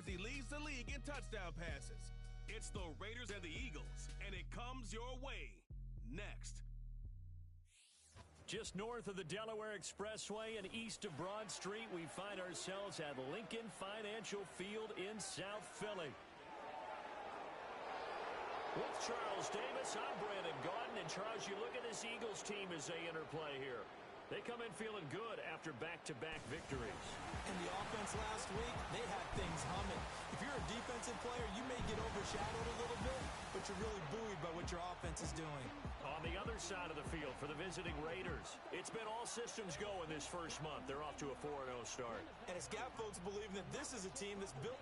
as he leads the league in touchdown passes. It's the Raiders and the Eagles, and it comes your way next. Just north of the Delaware Expressway and east of Broad Street, we find ourselves at Lincoln Financial Field in South Philly. With Charles Davis, I'm Brandon Gaudin. And Charles, you look at this Eagles team as they interplay here. They come in feeling good after back-to-back victories. And the offense last week, they had things humming. If you're a defensive player, you may get overshadowed a little bit, but you're really buoyed by what your offense is doing. On the other side of the field for the visiting Raiders, it's been all systems go in this first month. They're off to a 4-0 start. And it's got folks believing that this is a team that's built.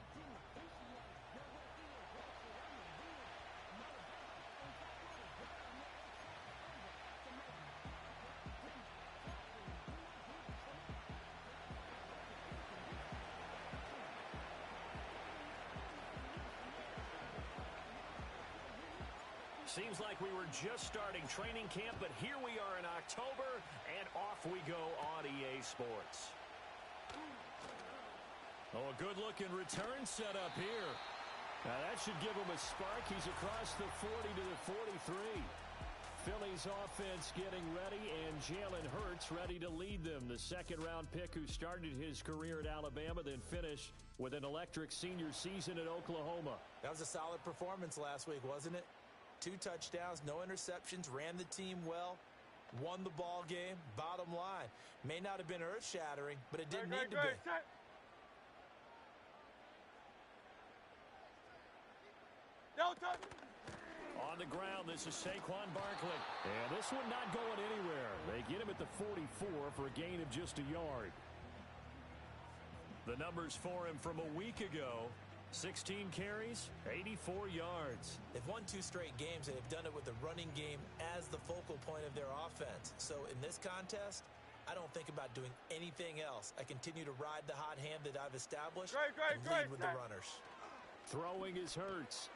Seems like we were just starting training camp, but here we are in October, and off we go on EA Sports. Oh, a good-looking return set up here. Now, that should give him a spark. He's across the 40 to the 43. Philly's offense getting ready, and Jalen Hurts ready to lead them. The second-round pick who started his career at Alabama, then finished with an electric senior season at Oklahoma. That was a solid performance last week, wasn't it? 2 touchdowns, no interceptions, ran the team well, won the ball game. Bottom line, may not have been earth-shattering, but it didn't need to be. No touch. On the ground, this is Saquon Barkley. And this one not going anywhere. They get him at the 44 for a gain of just a yard. The numbers for him from a week ago: 16 carries, 84 yards. They've won 2 straight games, and they've done it with the running game as the focal point of their offense. So in this contest, I don't think about doing anything else. I continue to ride the hot hand that I've established and lead with the runners. Throwing is Hurts.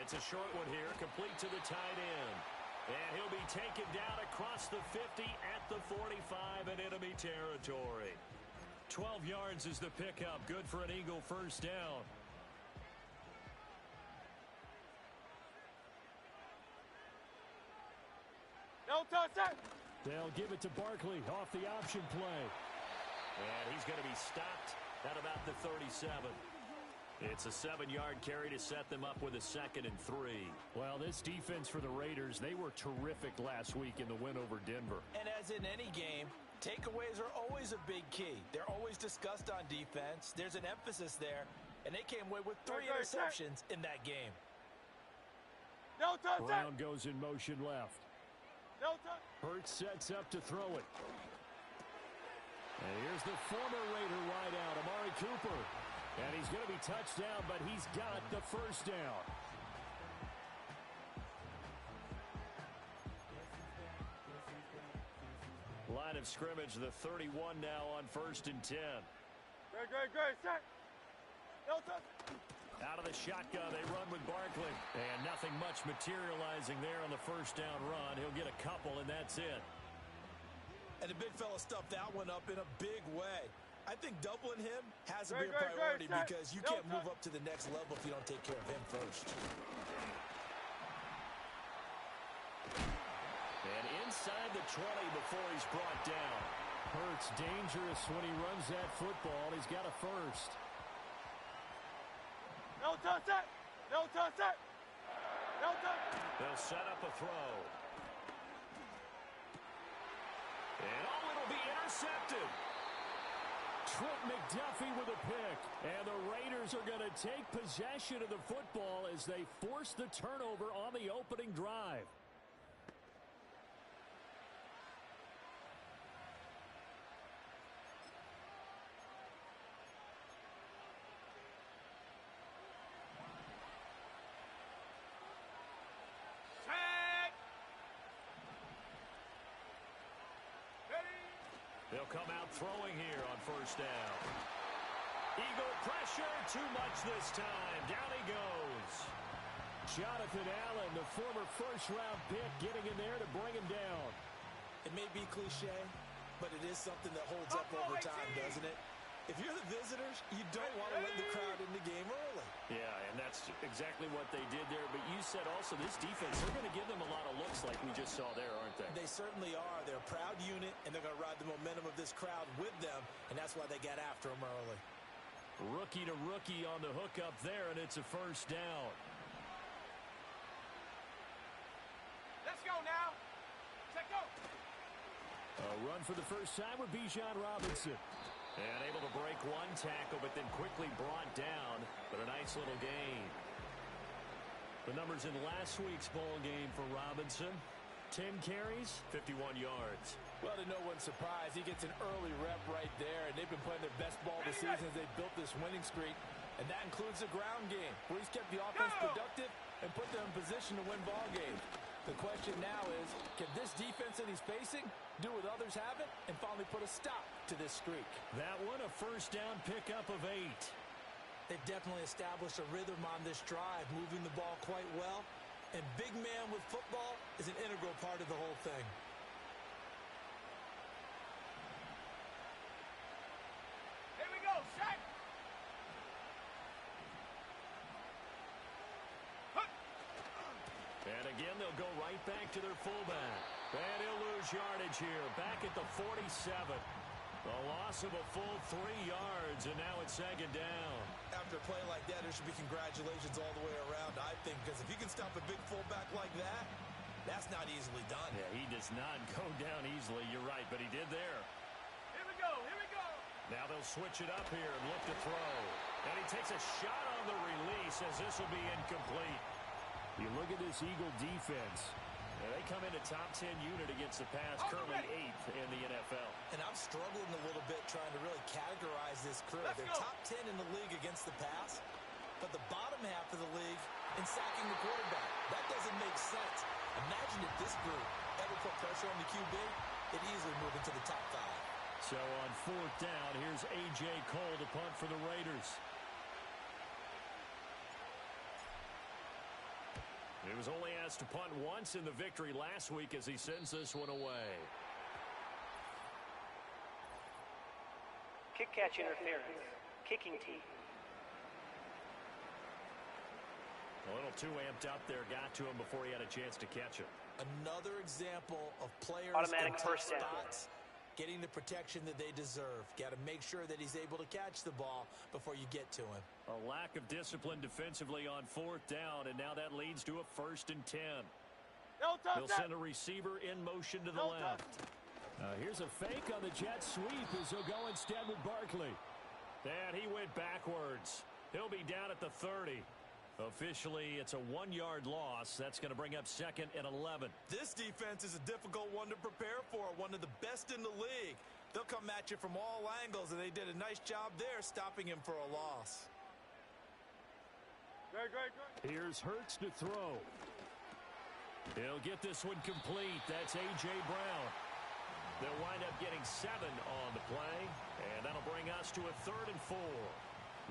It's a short one here, complete to the tight end. And he'll be taken down across the 50 at the 45 in enemy territory. 12 yards is the pickup. Good for an Eagle first down. No touch that. They'll give it to Barkley off the option play. And he's going to be stopped at about the 37. It's a 7-yard carry to set them up with a 2nd and 3. Well, this defense for the Raiders, they were terrific last week in the win over Denver. And as in any game, takeaways are always a big key. They're always discussed on defense. There's an emphasis there, and they came away with 3 interceptions in that game. No touch. Brown goes in motion left. No touch. Hurts sets up to throw it. And here's the former Raider wideout, Amari Cooper. And he's going to be touched down, but he's got the first down. Line of scrimmage, the 31 now on 1st and 10. Great, set. No touch. Out of the shotgun, they run with Barkley. And nothing much materializing there on the first down run. He'll get a couple, and that's it. And the big fella stuffed that one up in a big way. I think doubling him has to be a priority because you can't move up to the next level if you don't take care of him first. And inside the 20 before he's brought down. Hurts dangerous when he runs that football. He's got a first. No touch that. No touch that. No touch. They'll set up a throw. And it'll be intercepted. Trent McDuffie with a pick. And the Raiders are going to take possession of the football as they force the turnover on the opening drive. They'll come out throwing here on first down. Eagle pressure, too much this time. Down he goes. Jonathan Allen, the former first-round pick, getting in there to bring him down. It may be cliche, but it is something that holds up over time, doesn't it? If you're the visitors, you don't want to let the crowd in the game exactly what they did there, but you said also this defense, they're going to give them a lot of looks like we just saw there, aren't they? They certainly are. They're a proud unit, and they're going to ride the momentum of this crowd with them, and that's why they got after them early. Rookie to rookie on the hookup there, and it's a first down. Let's go now. Check go. A run for the first time with Bijan Robinson. And able to break one tackle, but then quickly brought down. But a nice little gain. The numbers in last week's bowl game for Robinson. 10 carries, 51 yards. Well, to no one's surprise, he gets an early rep right there, and they've been playing their best ball this season as they built this winning streak. And that includes the ground game, where he's kept the offense productive and put them in position to win ball games. The question now is, can this defense that he's facing do what others haven't and finally put a stop to this streak? That one, a first down pickup of 8. They've definitely established a rhythm on this drive, moving the ball quite well. And big man with football is an integral part of the whole thing. Here we go, Shaq. And again, they'll go right back to their fullback. And he'll lose yardage here, back at the 47. A loss of a full 3 yards, and now it's second down. After a play like that, there should be congratulations all the way around, I think, because if you can stop a big fullback like that, that's not easily done. Yeah, he does not go down easily, you're right, but he did there. Here we go, here we go. Now they'll switch it up here and look to throw. And he takes a shot on the release as this will be incomplete. You look at this Eagle defense. They come in a top 10 unit against the pass, currently 8th in the NFL. And I'm struggling a little bit trying to really categorize this crew. They're top 10 in the league against the pass, but the bottom half of the league in sacking the quarterback. That doesn't make sense. Imagine if this group ever put pressure on the QB, they'd easily move into the top 5. So on 4th down, here's A.J. Cole to punt for the Raiders. He was only asked to punt once in the victory last week as he sends this one away. Kick catch interference. Kicking team. A little too amped up there, got to him before he had a chance to catch it. Another example of players Automatic in tough first down. spots getting the protection that they deserve. Got to make sure that he's able to catch the ball before you get to him. A lack of discipline defensively on 4th down, and now that leads to a 1st and 10. They'll send a receiver in motion to the left. Here's a fake on the jet sweep as he'll go instead with Barkley. And he went backwards. He'll be down at the 30. Officially, it's a 1-yard loss. That's going to bring up 2nd and 11. This defense is a difficult one to prepare for, one of the best in the league. They'll come at you from all angles, and they did a nice job there stopping him for a loss. Great. Here's Hurts to throw. He'll get this one complete. That's A.J. Brown. They'll wind up getting 7 on the play, and that'll bring us to a 3rd and 4.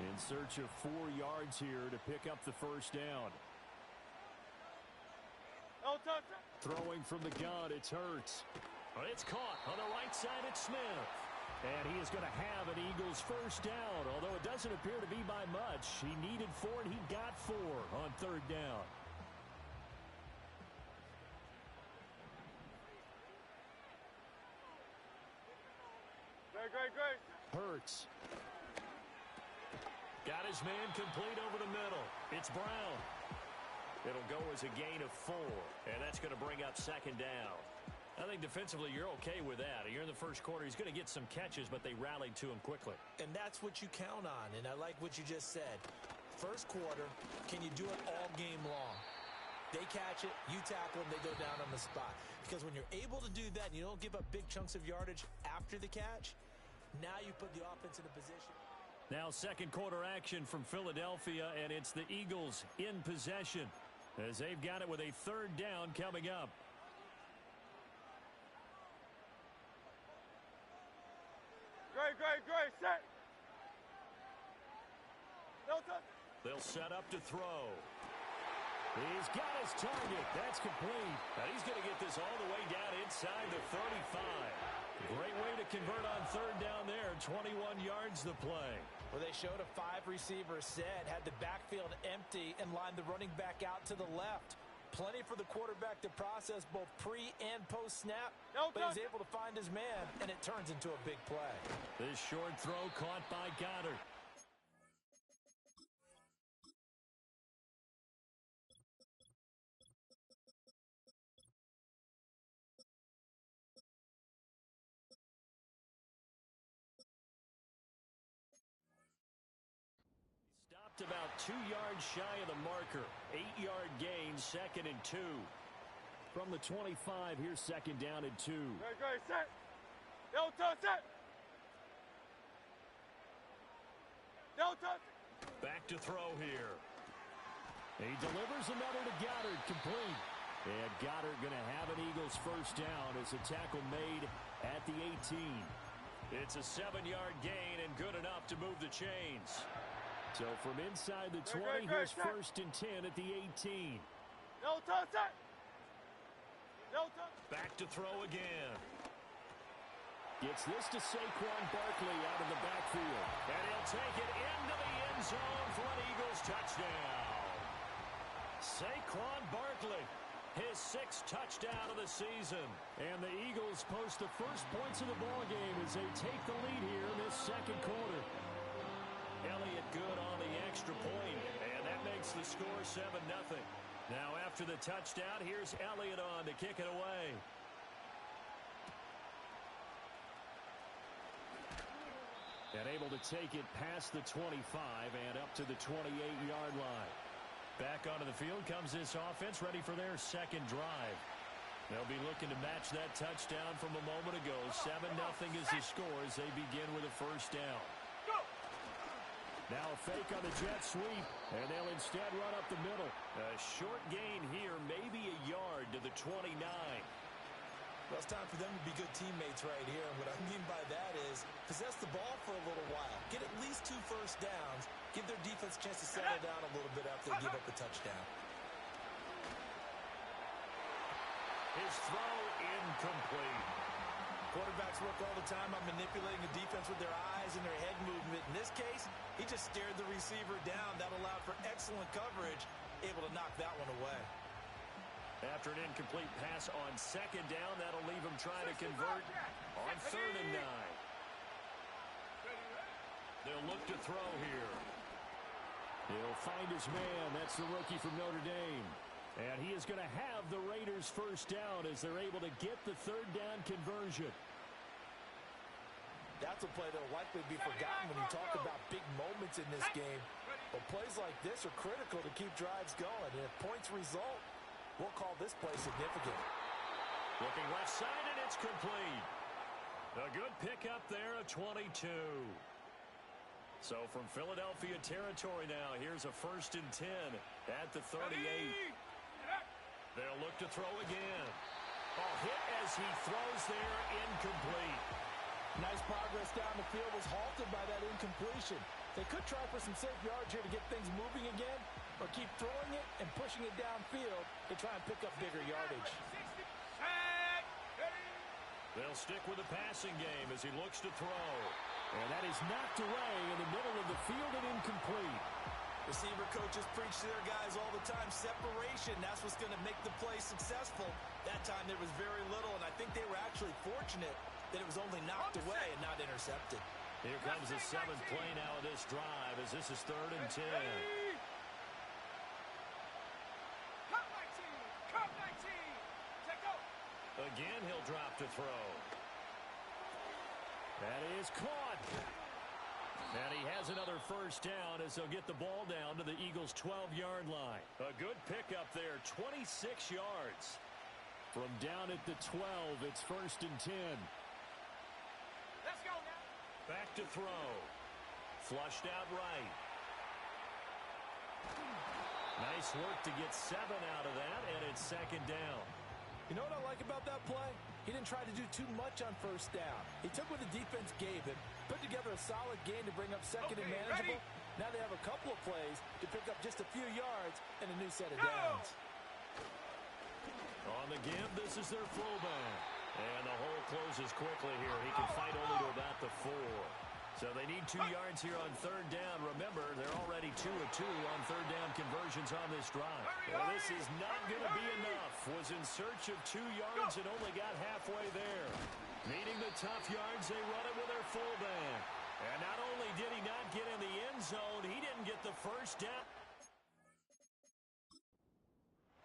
In search of 4 yards here to pick up the first down. Throwing from the gun, it's Hurts. But it's caught on the right side at Smith. And he is going to have an Eagles first down, although it doesn't appear to be by much. He needed 4, and he got 4 on 3rd down. Great. Hurts. Got his man complete over the middle. It's Brown. It'll go as a gain of 4, and that's going to bring up 2nd down. I think defensively you're okay with that. You're in the first quarter. He's going to get some catches, but they rallied to him quickly. And that's what you count on, and I like what you just said. First quarter, can you do it all game long? They catch it, you tackle them, they go down on the spot. Because when you're able to do that and you don't give up big chunks of yardage after the catch, now you put the offense in a position. Now 2nd quarter action from Philadelphia, and it's the Eagles in possession as they've got it with a 3rd down coming up. Great. Set. They'll set up to throw. He's got his target. That's complete. And he's going to get this all the way down inside the 35. Great way to convert on 3rd down there. 21 yards the play. Well, they showed a 5-receiver set, had the backfield empty, and lined the running back out to the left. Plenty for the quarterback to process both pre- and post-snap, but he's able to find his man, and it turns into a big play. This short throw caught by Goddard. About 2 yards shy of the marker. 8-yard gain, 2nd and 2. From the 25, here's 2nd down and 2. Great, set. Don't touch it. Don't touch it. Back to throw here. He delivers another to Goddard, complete. And Goddard going to have an Eagles first down as a tackle made at the 18. It's a 7-yard gain and good enough to move the chains. So from inside the 20, here's 1st and 10 at the 18. No touch it. No touch. Back to throw again. Gets this to Saquon Barkley out of the backfield. And he'll take it into the end zone for an Eagles touchdown. Saquon Barkley, his 6th touchdown of the season. And the Eagles post the first points of the ballgame as they take the lead here in this 2nd quarter. Elliott good on the extra point, and that makes the score 7-0. Now after the touchdown, here's Elliott on to kick it away. And able to take it past the 25 and up to the 28-yard line. Back onto the field comes this offense, ready for their 2nd drive. They'll be looking to match that touchdown from a moment ago. 7-0 is the score as they begin with a first down. Now a fake on the jet sweep, and they'll instead run up the middle. A short gain here, maybe a yard to the 29. Well, it's time for them to be good teammates right here. And what I mean by that is possess the ball for a little while. Get at least 2 first downs. Give their defense a chance to settle down a little bit after they give up a touchdown. His throw incomplete. Quarterbacks work all the time on manipulating the defense with their eyes and their head movement. In this case, he just stared the receiver down. That allowed for excellent coverage, able to knock that one away. After an incomplete pass on 2nd down, that'll leave him trying to convert on 3rd and 9. They'll look to throw here. He'll find his man. That's the rookie from Notre Dame. And he is going to have the Raiders first down as they're able to get the 3rd down conversion. That's a play that will likely be forgotten when you talk about big moments in this game. But plays like this are critical to keep drives going. And if points result, we'll call this play significant. Looking left side, and it's complete. A good pickup there, a 22. So from Philadelphia territory now, here's a 1st and 10 at the 38. They'll look to throw again. Hit as he throws there, incomplete. Nice progress down the field, was halted by that incompletion. They could try for some safe yards here to get things moving again, or keep throwing it and pushing it downfield to try and pick up bigger yardage. They'll stick with the passing game as he looks to throw. And that is knocked away in the middle of the field and incomplete. Receiver coaches preach to their guys all the time. Separation, that's what's going to make the play successful. That time there was very little, and I think they were actually fortunate that it was only knocked away and not intercepted. Here comes the 7th play now of this drive as this is 3rd and 10. Again, he'll drop to throw. That is caught. And he has another first down as they'll get the ball down to the Eagles' 12-yard line. A good pickup there, 26 yards. From down at the 12, it's 1st and 10. Let's go now. Back to throw. Flushed out right. Nice work to get 7 out of that, and it's 2nd down. You know what I like about that play? He didn't try to do too much on first down. He took what the defense gave him, put together a solid game to bring up 2nd and manageable. Ready? Now they have a couple of plays to pick up just a few yards and a new set of downs. On the give, this is their fullback. And the hole closes quickly here. He can fight only to about the 4. So they need 2 yards here on third down. Remember, they're already 2 of 2 on third down conversions on this drive. Well, this is not going to be enough. Was in search of 2 yards and only got halfway there. Needing the tough yards, they run it with their fullback. And not only did he not get in the end zone, he didn't get the first down.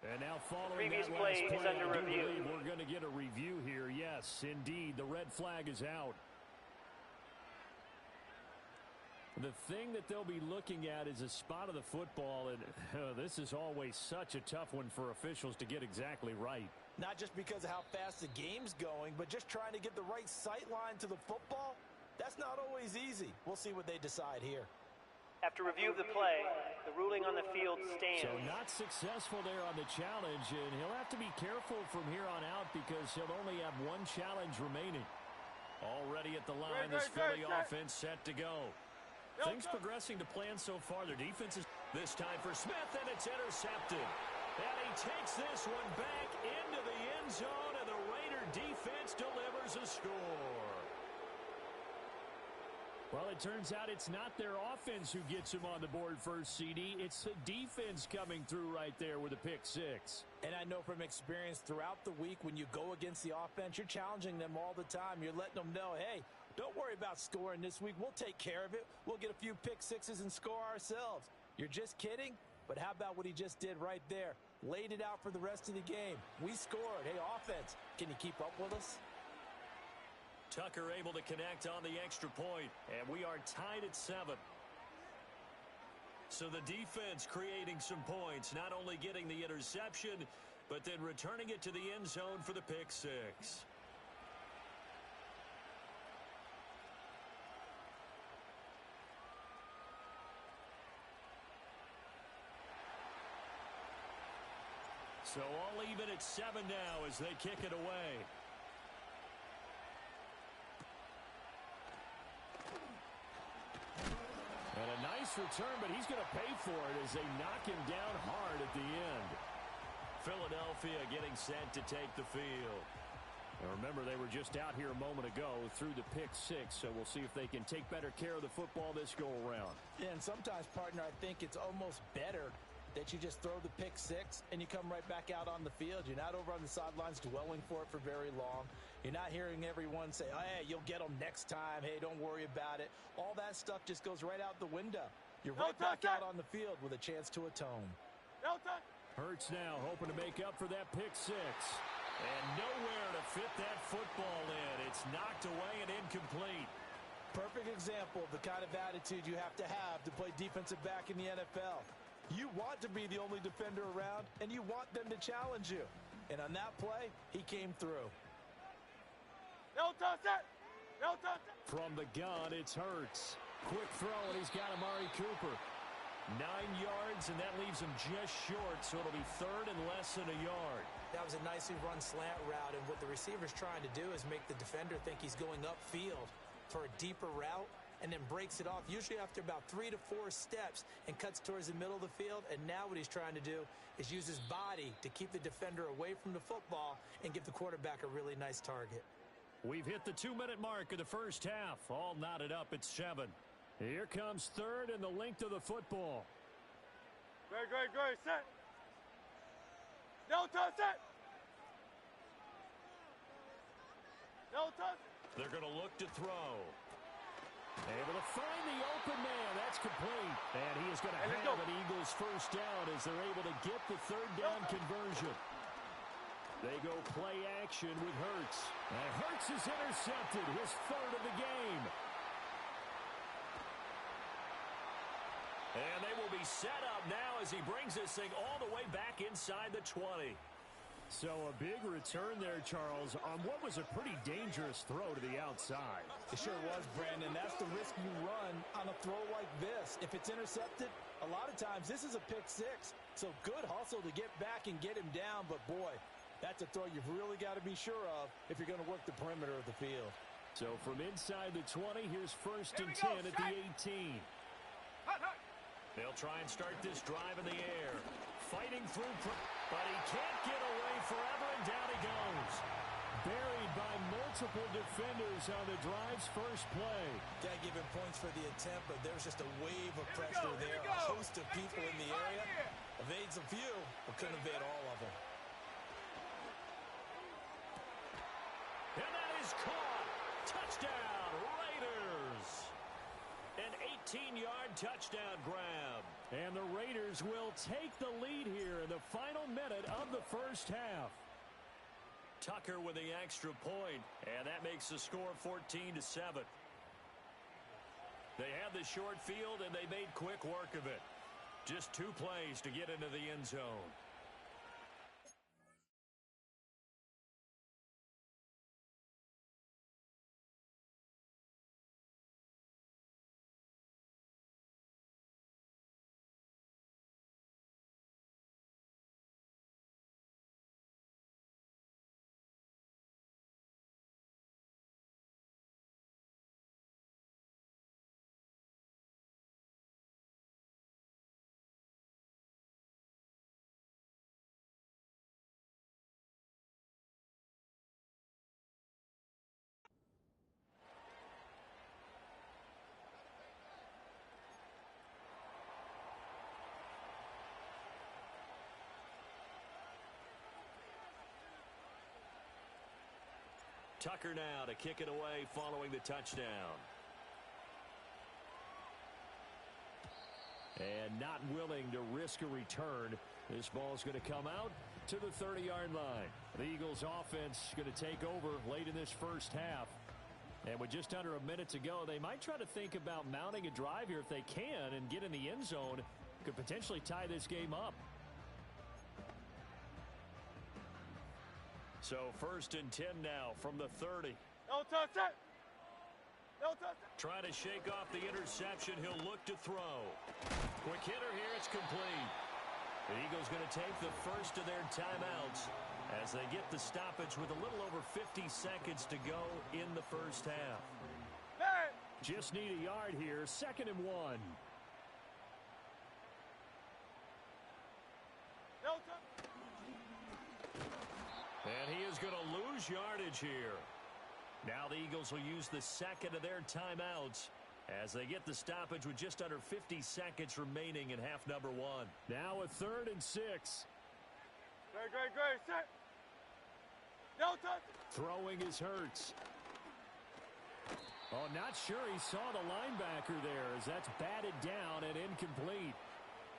And now following Previous that play last is play, under I do review. believe we're going to get a review here. Yes, indeed, the red flag is out. The thing that they'll be looking at is a spot of the football, and this is always such a tough one for officials to get exactly right. Not just because of how fast the game's going, but just trying to get the right sight line to the football. That's not always easy. We'll see what they decide here. After review of the play, the ruling on the field stands. So not successful there on the challenge, and he'll have to be careful from here on out because he'll only have 1 challenge remaining. Already at the line, this Philly offense set to go. Things progressing to plan so far. Their defense is this time for Smith, and it's intercepted. And he takes this one back into the end zone, and the Raider defense delivers a score. Well, it turns out it's not their offense who gets them on the board first, CD. It's the defense coming through right there with a pick 6. And I know from experience throughout the week when you go against the offense, you're challenging them all the time. You're letting them know, hey, don't worry about scoring this week. We'll take care of it. We'll get a few pick 6s and score ourselves. You're just kidding? But how about what he just did right there? Laid it out for the rest of the game. We scored. Hey, offense, can you keep up with us? Tucker able to connect on the extra point, and we are tied at 7. So the defense creating some points, not only getting the interception, but then returning it to the end zone for the pick 6. So all even at 7 now as they kick it away. And a nice return, but he's going to pay for it as they knock him down hard at the end. Philadelphia getting set to take the field. And remember, they were just out here a moment ago through the pick 6, so we'll see if they can take better care of the football this go-around. Yeah, and sometimes, partner, I think it's almost better that you just throw the pick 6 and you come right back out on the field. You're not over on the sidelines dwelling for it for very long. You're not hearing everyone say, oh, hey, you'll get them next time. Hey, don't worry about it. All that stuff just goes right out the window. You're right back out on the field with a chance to atone. Hurts now hoping to make up for that pick 6. And nowhere to fit that football in. It's knocked away and incomplete. Perfect example of the kind of attitude you have to play defensive back in the NFL. You want to be the only defender around, and you want them to challenge you. And on that play, he came through. From the gun, it's Hurts. Quick throw, and he's got Amari Cooper. 9 yards, and that leaves him just short, so it'll be third and less than a yard. That was a nicely run slant route, and what the receiver's trying to do is make the defender think he's going upfield for a deeper route, and then breaks it off, usually after about 3 to 4 steps, and cuts towards the middle of the field. And now what he's trying to do is use his body to keep the defender away from the football and give the quarterback a really nice target. We've hit the 2-minute mark of the first half. All knotted up at 7. Here comes third and the length of the football. Great, set. No touch, set. No touch. They're going to look to throw. Able to find the open man. That's complete. And he is going to have an Eagles first down as they're able to get the third down conversion. They go play action with Hurts. And Hurts is intercepted, his third of the game. And they will be set up now as he brings this thing all the way back inside the 20. So a big return there, Charles, on what was a pretty dangerous throw to the outside. It sure was, Brandon. That's the risk you run on a throw like this. If it's intercepted, a lot of times this is a pick 6. So good hustle to get back and get him down. But, boy, that's a throw you've really got to be sure of if you're going to work the perimeter of the field. So from inside the 20, here's first and 10 at the 18. They'll try and start this drive in the air. Fighting through, but he can't get away forever, and down he goes. buried by multiple defenders on the drive's first play. Gotta give him points for the attempt, but there's just a wave of pressure there. A host of people in the area. Evades a few, but couldn't evade all of them. And that is caught. Touchdown, Raiders. An 18-yard touchdown grab. And the Raiders will take the lead here in the final minute of the first half. Tucker with the extra point, and that makes the score 14-7. They had the short field, and they made quick work of it. Just 2 plays to get into the end zone. Tucker now to kick it away following the touchdown. And not willing to risk a return. This ball's going to come out to the 30-yard line. The Eagles offense going to take over late in this first half. And with just under a minute to go, they might try to think about mounting a drive here if they can and get in the end zone. Could potentially tie this game up. So 1st and 10 now from the 30. No touch it. No touch it. Trying to shake off the interception. He'll look to throw. Quick hitter here. It's complete. The Eagles going to take the first of their timeouts as they get the stoppage with a little over 50 seconds to go in the first half. Hey. Just need a yard here. 2nd and 1. No touch. And he is going to lose yardage here. Now the Eagles will use the second of their timeouts as they get the stoppage with just under 50 seconds remaining in half number 1. Now a 3rd and 6. Great. Set. No touch. Throwing is Hurts. Oh, not sure he saw the linebacker there as that's batted down and incomplete.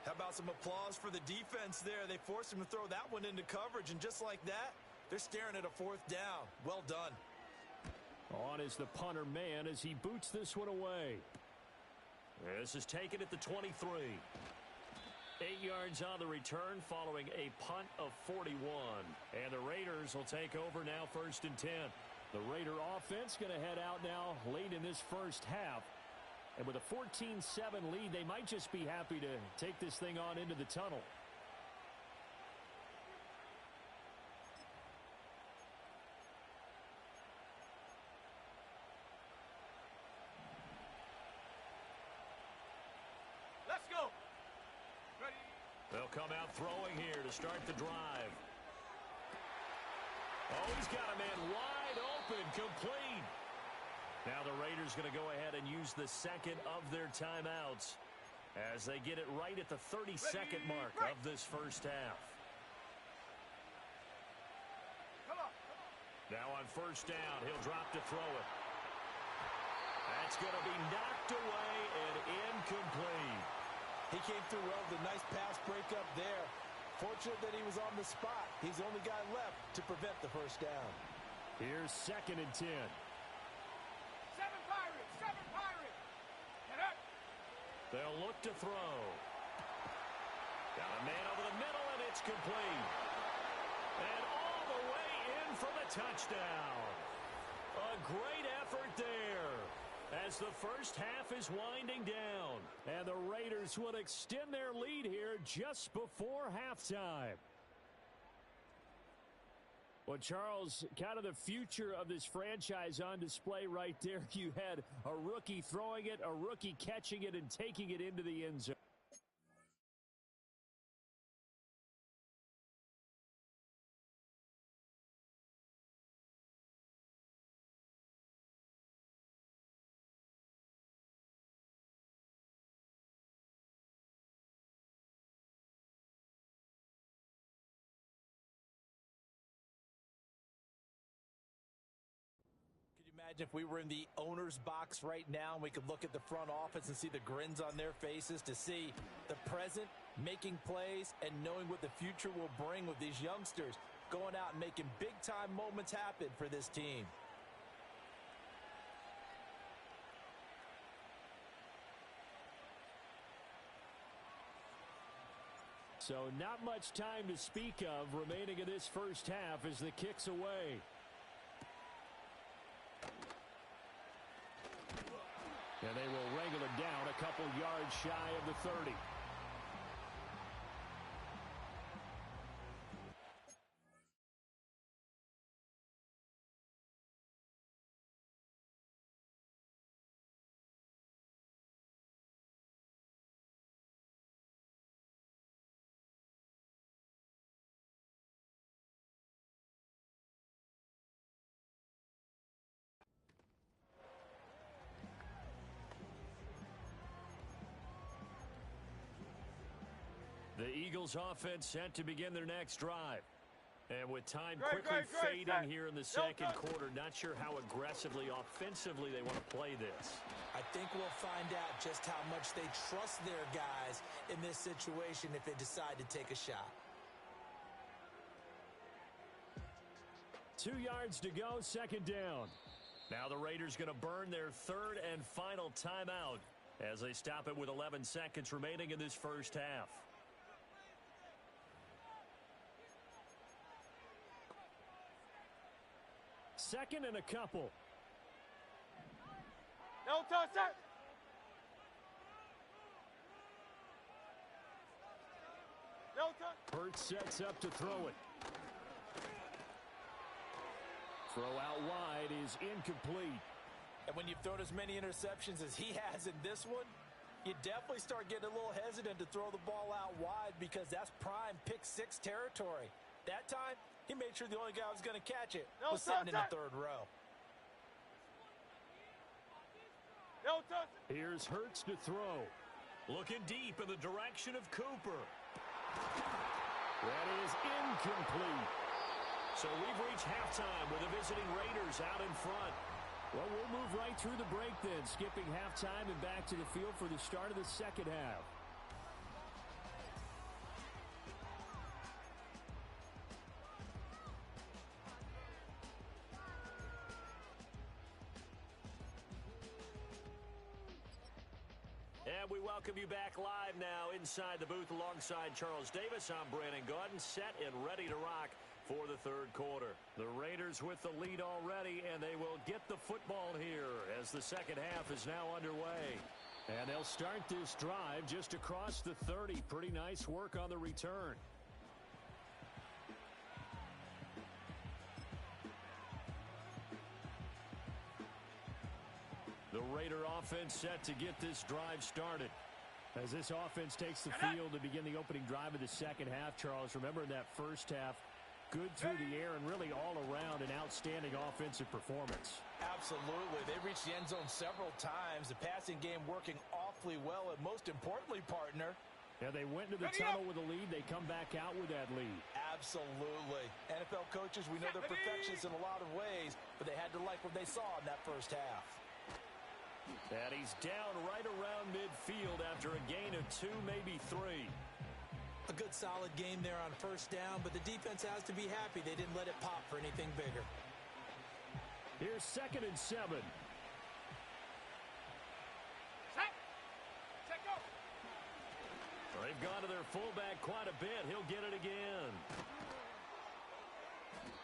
How about some applause for the defense there? They forced him to throw that one into coverage, and just like that, they're staring at a 4th down. Well done. On is the punter man as he boots this one away. This is taken at the 23. 8 yards on the return following a punt of 41. And the Raiders will take over now 1st and 10. The Raider offense going to head out now late in this first half. And with a 14-7 lead, they might just be happy to take this thing on into the tunnel. Let's go. Ready. They'll come out throwing here to start the drive. Oh, he's got a man wide open, complete. Now the Raiders going to go ahead and use the second of their timeouts as they get it right at the 30-second mark of this first half. Come on. Now on 1st down, he'll drop to throw it. That's going to be knocked away and incomplete. He came through well with a nice pass breakup there. Fortunate that he was on the spot. He's the only guy left to prevent the 1st down. Here's 2nd and 10. 7 Pirates. Get up. They'll look to throw. Got a man over the middle, and it's complete. And all the way in for the touchdown. A great effort there as the first half is winding down. And the Raiders will extend their lead here just before halftime. Well, Charles, kind of the future of this franchise on display right there. You had a rookie throwing it, a rookie catching it, and taking it into the end zone. imagine if we were in the owner's box right now and we could look at the front office and see the grins on their faces, to see the present making plays and knowing what the future will bring with these youngsters going out and making big-time moments happen for this team. So not much time to speak of remaining in this first half as the kick's away. And they will wrangle it down a couple yards shy of the 30. The Eagles offense set to begin their next drive. And with time quickly fading here in the second quarter, not sure how aggressively, offensively they want to play this. I think we'll find out just how much they trust their guys in this situation if they decide to take a shot. 2 yards to go, second down. Now the Raiders going to burn their third and final timeout as they stop it with 11 seconds remaining in this first half. Second and a couple. No touch it. No touch. Hurts sets up to throw it. Throw out wide is incomplete. And when you've thrown as many interceptions as he has in this one, you definitely start getting a little hesitant to throw the ball out wide because that's prime pick-six territory. That time, he made sure the only guy who was going to catch it was sitting in the third row. No touch. Here's Hurts to throw. Looking deep in the direction of Cooper. That is incomplete. So we've reached halftime with the visiting Raiders out in front. Well, we'll move right through the break then, skipping halftime and back to the field for the start of the second half. And we welcome you back live now inside the booth alongside Charles Davis. I'm Brandon Gaudin, set and ready to rock for the third quarter. The Raiders with the lead already, and they will get the football here as the second half is now underway. And they'll start this drive just across the 30. Pretty nice work on the return. The Raider offense set to get this drive started. As this offense takes the field to begin the opening drive of the second half, Charles, remember in that first half, good through the air and really all around an outstanding offensive performance. Absolutely. They reached the end zone several times. The passing game working awfully well, and most importantly, partner, yeah, they went into the tunnel with a lead. They come back out with that lead. Absolutely. NFL coaches, we know they're perfectionists in a lot of ways, but they had to like what they saw in that first half. And he's down right around midfield after a gain of 2, maybe 3. A good solid game there on first down, but the defense has to be happy they didn't let it pop for anything bigger. Here's 2nd and 7. Check go. They've gone to their fullback quite a bit. He'll get it again.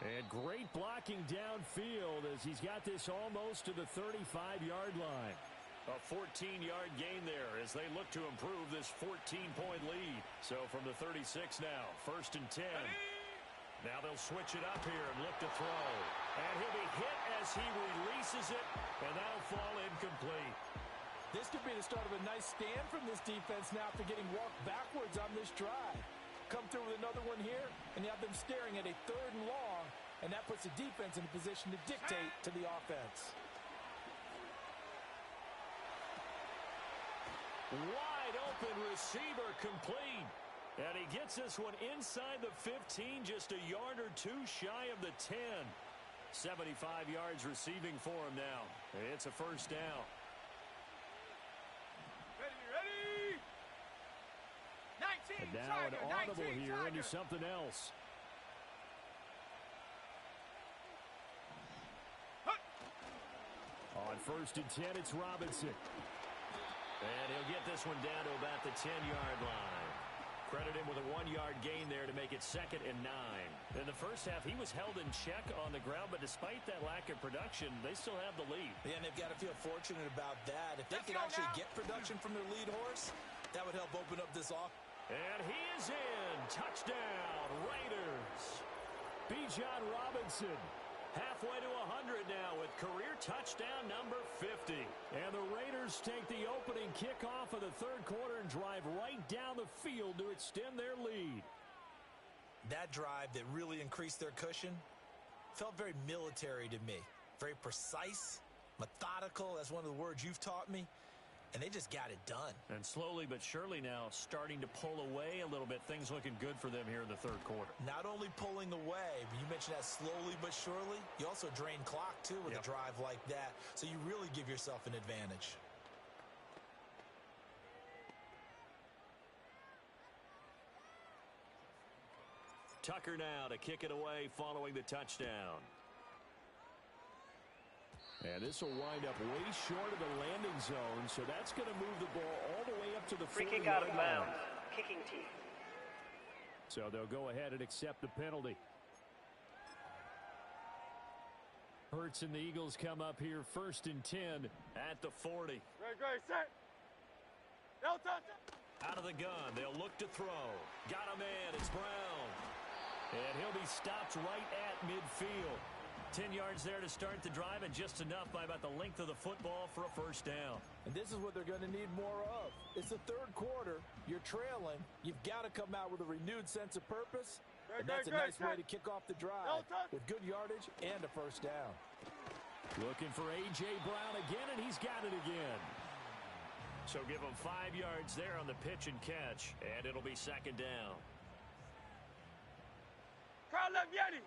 And great blocking downfield as he's got this almost to the 35-yard line. A 14-yard gain there as they look to improve this 14-point lead. So from the 36 now, 1st and 10. Now they'll switch it up here and look to throw. And he'll be hit as he releases it, and that'll fall incomplete. This could be the start of a nice stand from this defense now after getting walked backwards on this drive. Come through with another one here, and you have them staring at a 3rd and long, and that puts the defense in a position to dictate to the offense. Wide open receiver complete. And he gets this one inside the 15, just a yard or 2 shy of the 10. 75 yards receiving for him now. It's a first down. Ready. 19, And now Tiger, an audible 19, here Tiger. into something else. On 1st and 10, it's Robinson. And he'll get this one down to about the 10-yard line. Credit him with a 1-yard gain there to make it 2nd and 9. In the first half, he was held in check on the ground, but despite that lack of production, they still have the lead. Yeah, and they've got to feel fortunate about that. If they could actually get production from their lead horse, that would help open up this off. And he is in. Touchdown, Raiders. Bijan Robinson. Halfway to 100 now with career touchdown number 50. And the Raiders take the opening kickoff of the third quarter and drive right down the field to extend their lead. That drive that really increased their cushion felt very military to me. Very precise, methodical, that's one of the words you've taught me. And they just got it done. And slowly but surely now starting to pull away a little bit. Things looking good for them here in the third quarter. Not only pulling away, but you mentioned that slowly but surely. You also drain clock, too, with a drive like that. So you really give yourself an advantage. Tucker now to kick it away following the touchdown. And this will wind up way short of the landing zone, so that's going to move the ball all the way up to the 40-yard line. Free kick out of bounds. Kicking team. So they'll go ahead and accept the penalty. Hurts and the Eagles come up here 1st and 10 at the 40. Great, set. No touch. Out of the gun, they'll look to throw. Got a man, it's Brown. And he'll be stopped right at midfield. 10 yards there to start the drive, and just enough by about the length of the football for a first down. And this is what they're going to need more of. It's the third quarter. You're trailing. You've got to come out with a renewed sense of purpose. And that's a nice way to kick off the drive with good yardage and a first down. Looking for A.J. Brown again, and he's got it again. So give him 5 yards there on the pitch and catch, and it'll be 2nd down. Crowd left Yeti.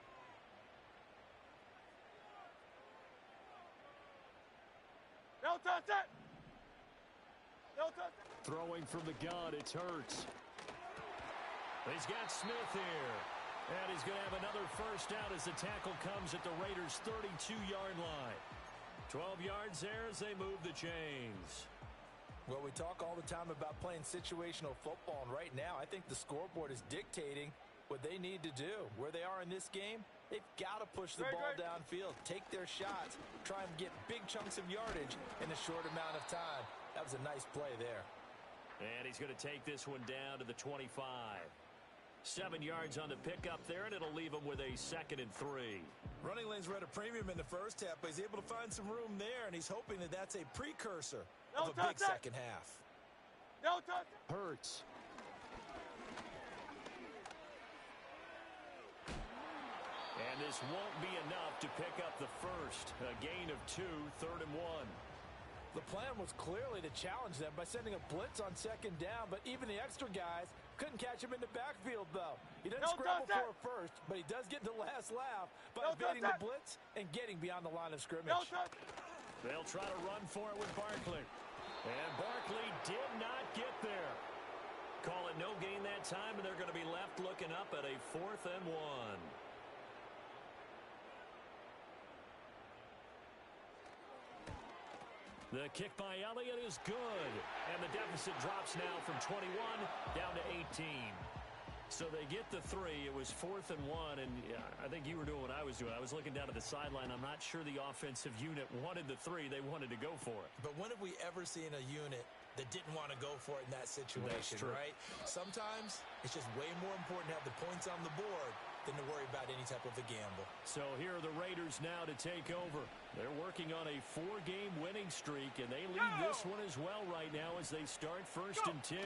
No touch it. No touch it. Throwing from the gun, it's Hurts. He's got Smith here. And he's going to have another first down as the tackle comes at the Raiders' 32-yard line. 12 yards there as they move the chains. Well, we talk all the time about playing situational football, and right now I think the scoreboard is dictating what they need to do. Where they are in this game, they've got to push the ball downfield, take their shots, try and get big chunks of yardage in a short amount of time. That was a nice play there. And he's going to take this one down to the 25. 7 yards on the pickup there, and it'll leave him with a 2nd and 3. Running lanes were at a premium in the first half, but he's able to find some room there, and he's hoping that that's a precursor of a big second half. No touch. Hurts. And this won't be enough to pick up the first. A gain of 2, 3rd and 1. The plan was clearly to challenge them by sending a blitz on 2nd down, but even the extra guys couldn't catch him in the backfield, though. He doesn't scramble for a first, but he does get the last laugh by evading the blitz and getting beyond the line of scrimmage. They'll try to run for it with Barkley. And Barkley did not get there. Call it no gain that time, and they're going to be left looking up at a 4th and 1. The kick by Elliott is good. And the deficit drops now from 21 down to 18. So they get the 3. It was 4th and 1, and I think you were doing what I was doing. I was looking down at the sideline. I'm not sure the offensive unit wanted the 3. They wanted to go for it. But when have we ever seen a unit that didn't want to go for it in that situation, right? Sometimes it's just way more important to have the points on the board than to worry about any type of a gamble. So here are the Raiders now to take over. They're working on a 4-game winning streak, and they lead this one as well right now as they start 1st and 10.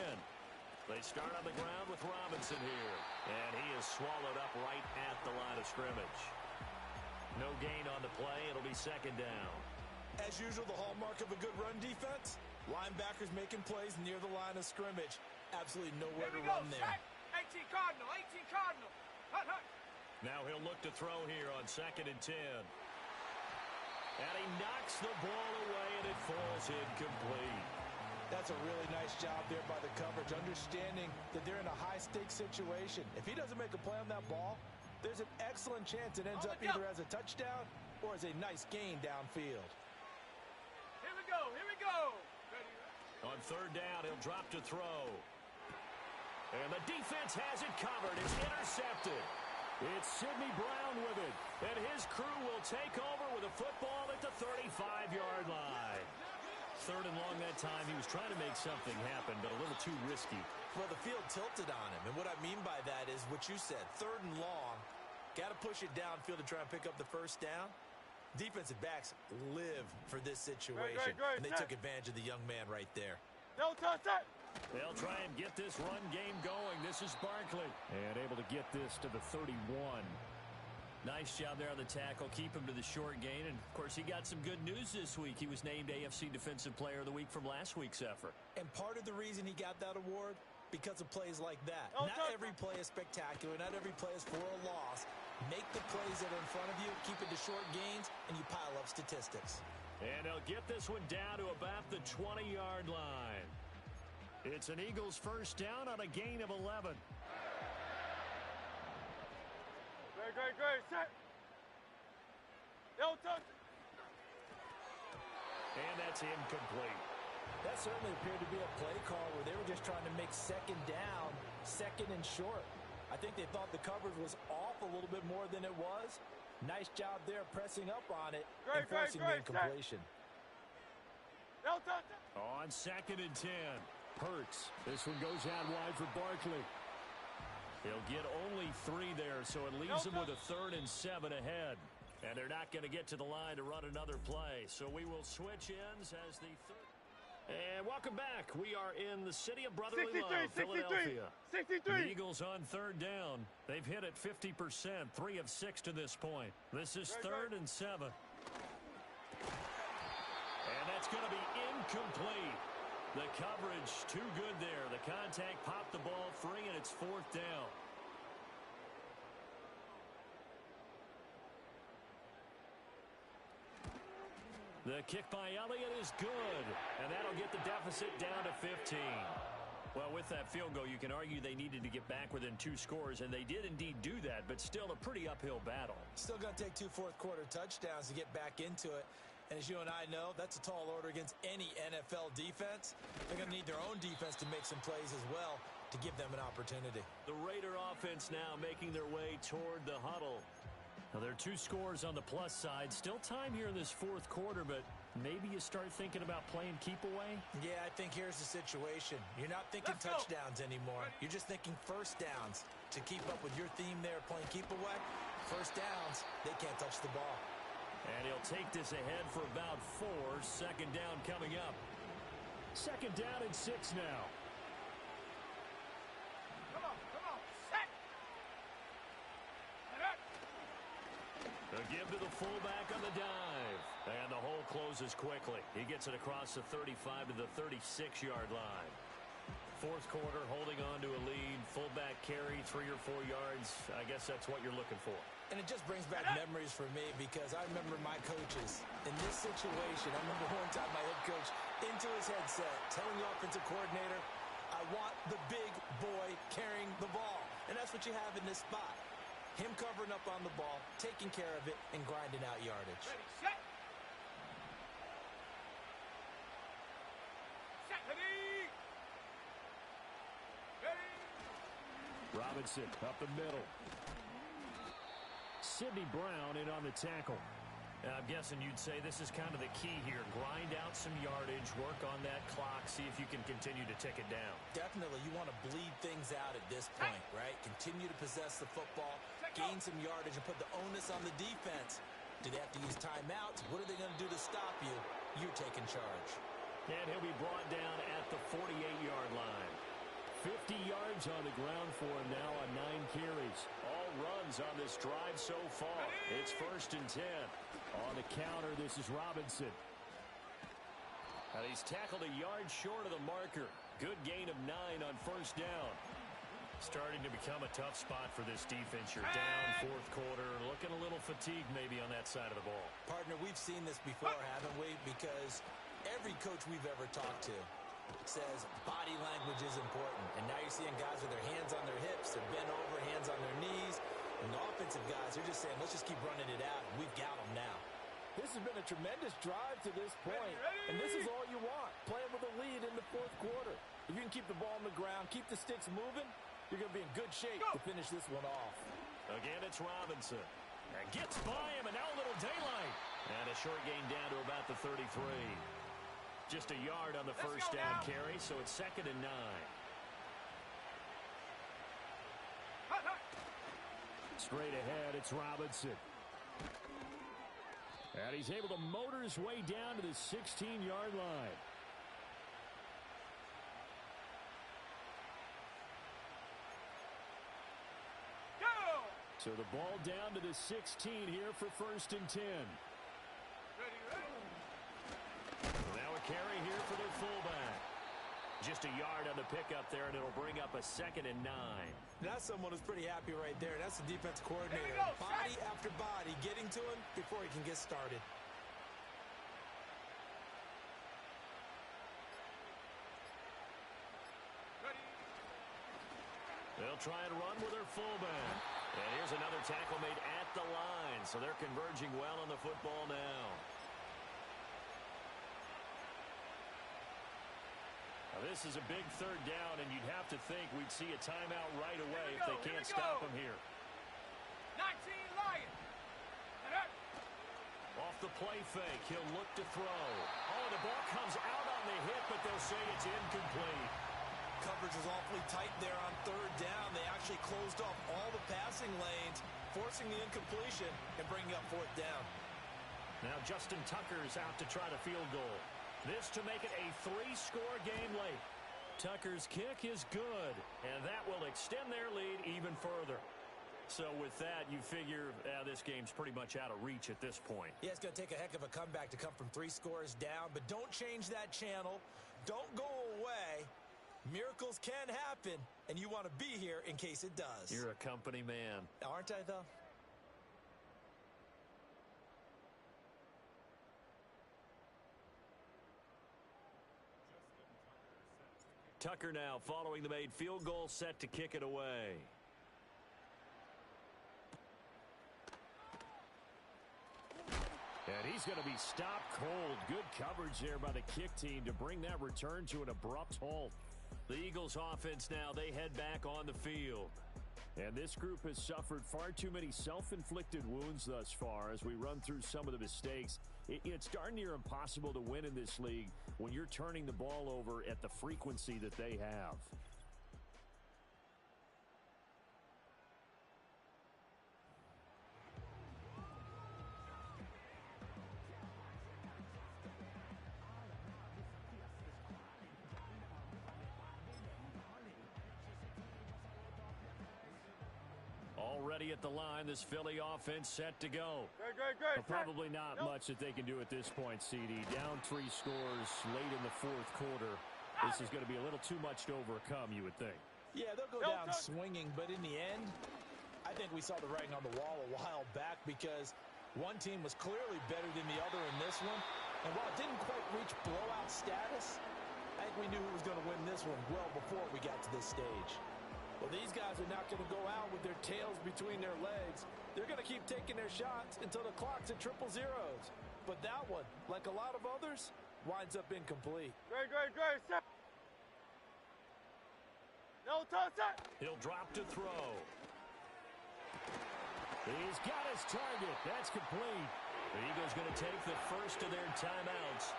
They start on the ground with Robinson here, and he is swallowed up right at the line of scrimmage. No gain on the play. It'll be 2nd down. As usual, the hallmark of a good run defense, linebackers making plays near the line of scrimmage. Absolutely nowhere to run there. 18 Cardinal, 18 Cardinal. Hut, hut. Now he'll look to throw here on 2nd and 10. And he knocks the ball away, and it falls incomplete. That's a really nice job there by the coverage, understanding that they're in a high-stakes situation. If he doesn't make a play on that ball, there's an excellent chance it ends up either as a touchdown or as a nice gain downfield. Here we go, here we go. On third down, he'll drop to throw. And the defense has it covered. It's intercepted. It's Sidney Brown with it. And his crew will take over with a football at the 35-yard line. Third and long that time. He was trying to make something happen, but a little too risky. Well, the field tilted on him. And what I mean by that is what you said. Third and long. Got to push it downfield to try and pick up the first down. Defensive backs live for this situation. Great, and they took advantage of the young man right there. No touch that. They'll try and get this run game going. This is Barkley. And able to get this to the 31. Nice job there on the tackle. Keep him to the short gain. And, of course, he got some good news this week. He was named AFC Defensive Player of the Week from last week's effort. And part of the reason he got that award, because of plays like that. Not every play is spectacular. Not every play is for a loss. Make the plays that are in front of you, keep it to short gains, and you pile up statistics. And they'll get this one down to about the 20-yard line. It's an Eagles first down on a gain of 11. Great, set. No touch. And that's incomplete. That certainly appeared to be a play call where they were just trying to make second down, second and short. I think they thought the coverage was off a little bit more than it was. Nice job there pressing up on it and forcing the incompletion. No touch. On second and 10, Hurts. This one goes out wide for Barkley. He'll get only 3 there, so it leaves him with a 3rd and 7 ahead. And they're not going to get to the line to run another play. So we will switch ends as the third. And welcome back. We are in the city of brotherly love, Philadelphia. 63. The Eagles on third down. They've hit it 50%, 3 of 6 to this point. This is 3rd and 7. And that's going to be incomplete. The coverage too good there. The contact popped the ball free, and it's 4th down. The kick by Elliott is good, and that'll get the deficit down to 15. Well, with that field goal, you can argue they needed to get back within 2 scores, and they did indeed do that, but still a pretty uphill battle. Still going to take 2 fourth-quarter touchdowns to get back into it. And as you and I know, that's a tall order against any NFL defense. They're going to need their own defense to make some plays as well to give them an opportunity. The Raider offense now making their way toward the huddle. Now, there are 2 scores on the plus side. Still time here in this 4th quarter, but maybe you start thinking about playing keep away? Yeah, I think here's the situation. You're not thinking touchdowns anymore. You're just thinking first downs. To keep up with your theme there, playing keep away, first downs, they can't touch the ball. And he'll take this ahead for about 4. 2nd down coming up. 2nd down and 6 now. Come on, set. The give to the fullback on the dive. And the hole closes quickly. He gets it across the 35 to the 36-yard line. 4th quarter, holding on to a lead. Fullback carry, 3 or 4 yards. I guess that's what you're looking for. And it just brings back memories for me because I remember my coaches in this situation. I remember one time my head coach into his headset telling the offensive coordinator, I want the big boy carrying the ball. And that's what you have in this spot. Him covering up on the ball, taking care of it, and grinding out yardage. Ready, set. Set, ready. Ready. Robinson up the middle. Sidney Brown in on the tackle. I'm guessing you'd say this is kind of the key here. Grind out some yardage, work on that clock, see if you can continue to tick it down. Definitely, you want to bleed things out at this point, right? Continue to possess the football, gain some yardage, and put the onus on the defense. Do they have to use timeouts? What are they going to do to stop you? You're taking charge. And he'll be brought down at the 48-yard line. 50 yards on the ground for him now on 9 carries. All runs on this drive so far. It's 1st and 10. On the counter, this is Robinson. And he's tackled a yard short of the marker. Good gain of 9 on 1st down. Starting to become a tough spot for this defense. You're down fourth quarter, looking a little fatigued maybe on that side of the ball. Partner, we've seen this before, haven't we? Because every coach we've ever talked to says body language is important. And now you're seeing guys with their hands on their hips, they're bent over, hands on their knees. And the offensive guys, they're just saying, let's just keep running it out. And we've got them now. This has been a tremendous drive to this point, and this is all you want, playing with a lead in the fourth quarter. If you can keep the ball on the ground, keep the sticks moving, you're going to be in good shape to finish this one off. Again, it's Robinson. And gets by him, and now a little daylight. And a short gain down to about the 33. Just a yard on the first down carry, so it's 2nd and 9. Straight ahead, it's Robinson. And he's able to motor his way down to the 16-yard line. So the ball down to the 16 here for 1st and 10. Now a carry here for their fullback. Just a yard on the pickup there, and it'll bring up a 2nd and 9. That's someone who's pretty happy right there. That's the defense coordinator. Body after body getting to him before he can get started. They'll try and run with their fullback. And here's another tackle made at the line. So they're converging well on the football now. Now this is a big 3rd down, and you'd have to think we'd see a timeout right away if they can't stop them here. 19 Lions. Off the play fake, he'll look to throw. Oh, the ball comes out on the hit, but they'll say it's incomplete. Coverage was awfully tight there on 3rd down. They actually closed off all the passing lanes, forcing the incompletion and bringing up 4th down. Now Justin Tucker's out to try the field goal. This to make it a 3-score game late. Tucker's kick is good, and that will extend their lead even further. So with that, you figure this game's pretty much out of reach at this point. Yeah, it's going to take a heck of a comeback to come from 3 scores down, but don't change that channel. Don't go away. Miracles can happen, and you want to be here in case it does. You're a company man. Aren't I, though? Tucker now following the made field goal, set to kick it away. And he's going to be stopped cold. Good coverage there by the kick team to bring that return to an abrupt halt. The Eagles offense now, they head back on the field. And this group has suffered far too many self-inflicted wounds thus far as we run through some of the mistakes. It's darn near impossible to win in this league when you're turning the ball over at the frequency that they have. Already at the line, this Philly offense set to go. Great. Probably not much that they can do at this point, CD. Down 3 scores late in the fourth quarter. This is going to be a little too much to overcome, you would think. Yeah, they'll go down swinging, but in the end, I think we saw the writing on the wall a while back because one team was clearly better than the other in this one. And while it didn't quite reach blowout status, I think we knew who was going to win this one well before we got to this stage. Well, these guys are not going to go out with their tails between their legs. They're going to keep taking their shots until the clock's at 000. But that one, like a lot of others, winds up incomplete. Great. Set. No touch. He'll drop to throw. He's got his target. That's complete. The Eagles going to take the first of their timeouts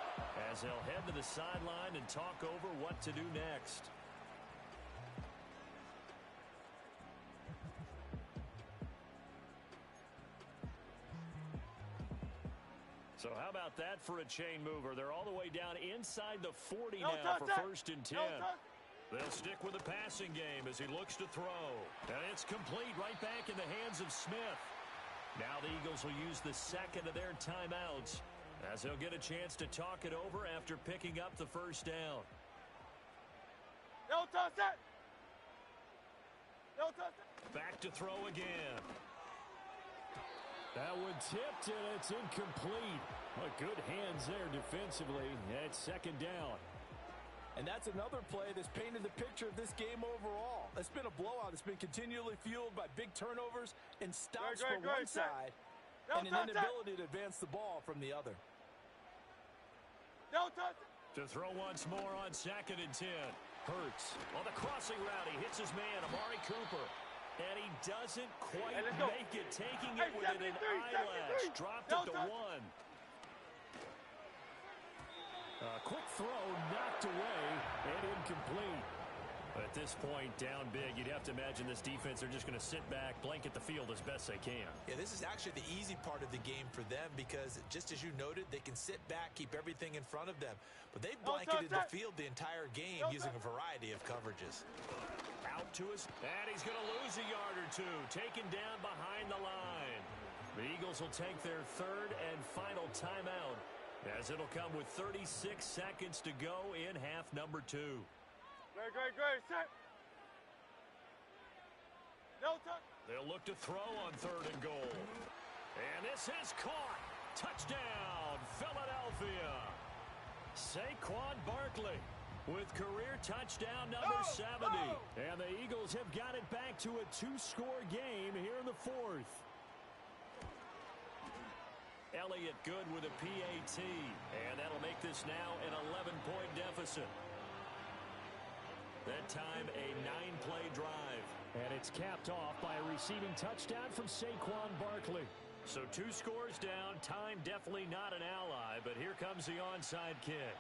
as they'll head to the sideline and talk over what to do next. So how about that for a chain mover? They're all the way down inside the 40 now for 1st and 10. They'll stick with the passing game as he looks to throw. And it's complete right back in the hands of Smith. Now the Eagles will use the second of their timeouts as they'll get a chance to talk it over after picking up the first down. No touch it. No touch. Back to throw again. That one tipped, and it's incomplete. Well, good hands there defensively at second down. And that's another play that's painted the picture of this game overall. It's been a blowout. It's been continually fueled by big turnovers and stops from one side and an inability to advance the ball from the other. No touch. To throw once more on 2nd and 10. Hurts on the crossing route. He hits his man, Amari Cooper. And he doesn't quite make it, taking it within an eyelash. Dropped it to 1. A quick throw knocked away and incomplete. At this point, down big, you'd have to imagine this defense are just going to sit back, blanket the field as best they can. Yeah, this is actually the easy part of the game for them because, just as you noted, they can sit back, keep everything in front of them. But they've blanketed the field the entire game using a variety of coverages. Out to us, and he's going to lose a yard or two, taken down behind the line. The Eagles will take their 3rd and final timeout, as it'll come with 36 seconds to go in half number 2. Great, set. No touch. They'll look to throw on 3rd and goal. And this is caught. Touchdown, Philadelphia. Saquon Barkley with career touchdown number 70. And the Eagles have got it back to a 2-score game here in the 4th. Elliott good with a PAT, and that'll make this now an 11-point deficit. That time, a 9-play drive. And it's capped off by a receiving touchdown from Saquon Barkley. So 2 scores down, time definitely not an ally, but here comes the onside kick.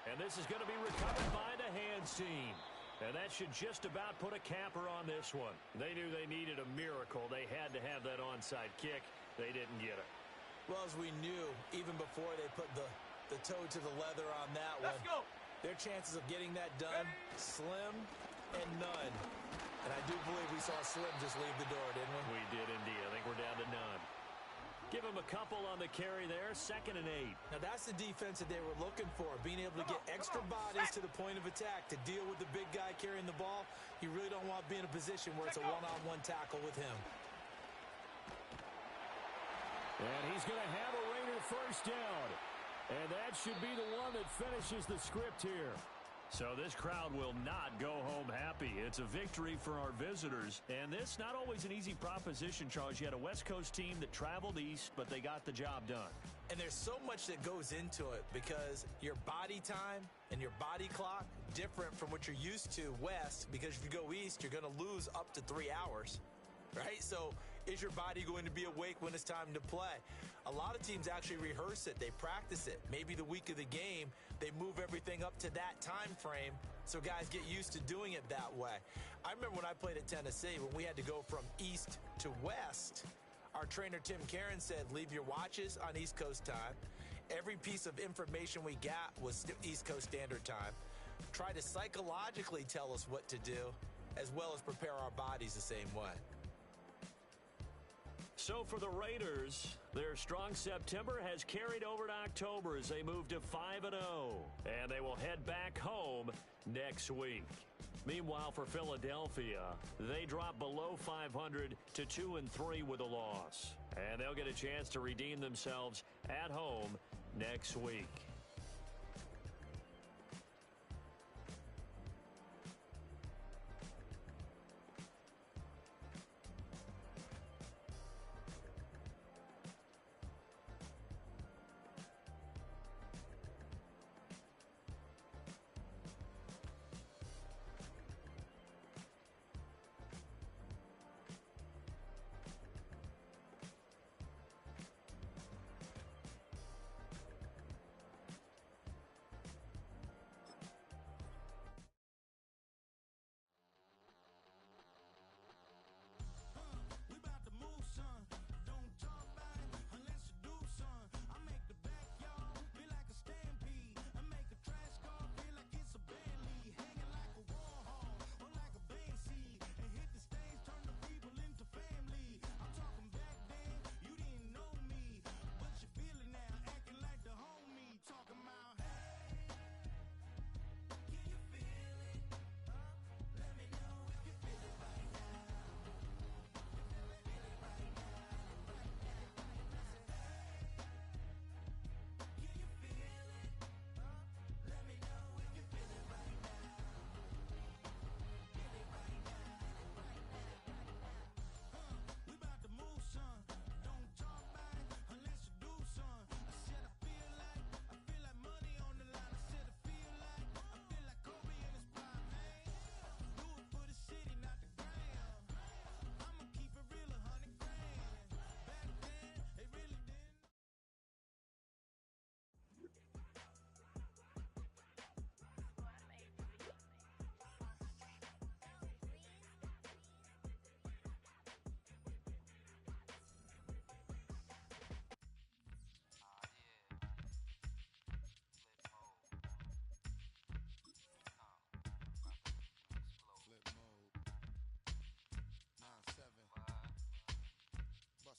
And this is going to be recovered by the hands team. And that should just about put a capper on this one. They knew they needed a miracle. They had to have that onside kick. They didn't get it. Well, as we knew, even before they put the toe to the leather on that one, their chances of getting that done, slim and none. And I do believe we saw Slim just leave the door, didn't we? We did indeed. I think we're down to none. Give him a couple on the carry there, 2nd and 8. Now that's the defense that they were looking for, being able to get extra bodies to the point of attack to deal with the big guy carrying the ball. You really don't want to be in a position where it's a one-on-one tackle with him. And he's going to have a Raider first down. And that should be the one that finishes the script here. So this crowd will not go home happy. It's a victory for our visitors. And this, not always an easy proposition, Charles. You had a West Coast team that traveled east, but they got the job done. And there's so much that goes into it because your body time and your body clock different from what you're used to west, because if you go east, you're going to lose up to 3 hours, right? So is your body going to be awake when it's time to play? A lot of teams actually rehearse it. They practice it. Maybe the week of the game, they move everything up to that time frame so guys get used to doing it that way. I remember when I played at Tennessee, when we had to go from east to west, our trainer Tim Karen said, leave your watches on East Coast time. Every piece of information we got was East Coast Standard Time. Try to psychologically tell us what to do, as well as prepare our bodies the same way. So for the Raiders, their strong September has carried over to October as they move to 5-0. And they will head back home next week. Meanwhile, for Philadelphia, they drop below 500 to 2-3 with a loss. And they'll get a chance to redeem themselves at home next week.